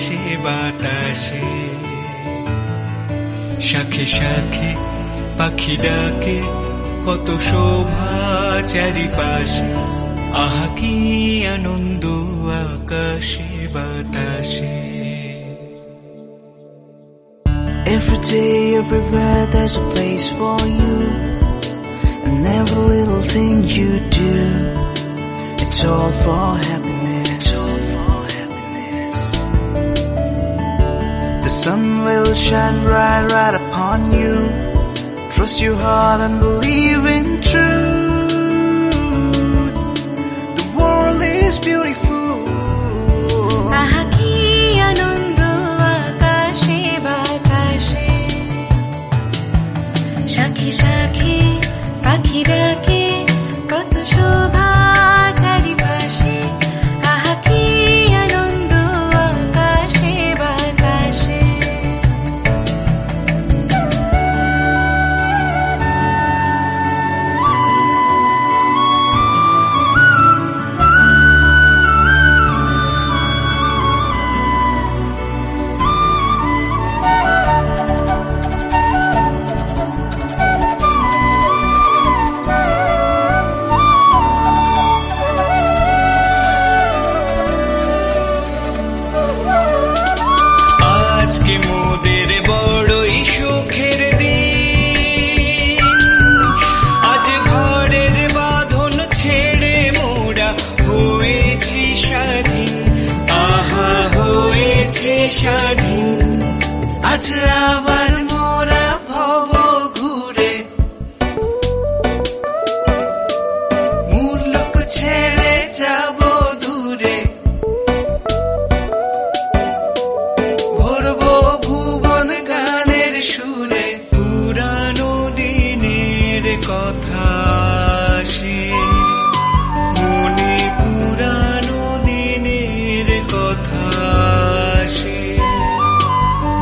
আকাশে বাতাসে, শাখে শাখে পাখি ডাকে, কত শোভা চারিপাশে। আহা কি আনন্দ আকাশে বাতাসে। Every day, everywhere, there's a place for you. And every little thing you do, it's all for happiness. The sun will shine bright right upon you. Trust your heart and believe in truth. The world is beautiful. আহা কি আনন্দ আকাশে বাতাসে, শাখে শাখে পাখি ডাকে, কত শোভা চারিপাশে। আহা কি আনন্দ আকাশে বাতাসে। আজকে মোদের বড়ই সুখের দিন, আজ ঘরের বাঁধন ছেড়ে মোরা হয়েছি স্বাধীন। আহা হয়েছে স্বাধীন, আজ আবার মোরা ভব ঘুরে মুলুক ছেড়ে যাব দূরে। ভরবো ভুবন গানের সুরে, পুরানো দিনের কথা আসে মনে, পুরানো দিনের কথা আসে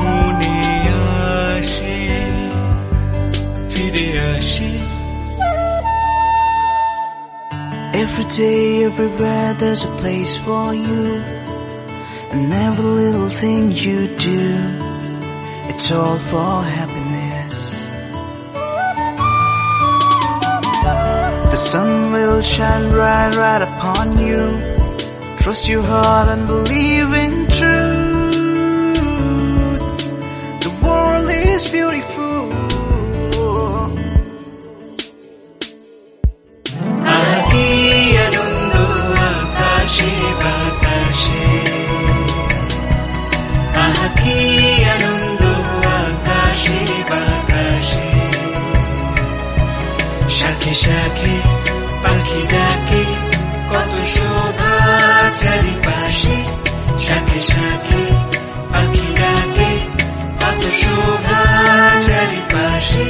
মনে, আসে ফিরে আসে। Every day, everywhere, there's a place for you. And every little thing you do, it's all for happiness. The sun will shine bright right upon you. Trust your heart and believe in truth. The world is beautiful. আহা কি আনন্দ আকাশে বাতাসে, আহা কি আনন্দ আকাশে বাতাসে। শাখে শাখে পাখি ডাকে, কত শোভা চারিপাশে। শাখে শাখে পাখি ডাকে, কত শোভা চারিপাশে।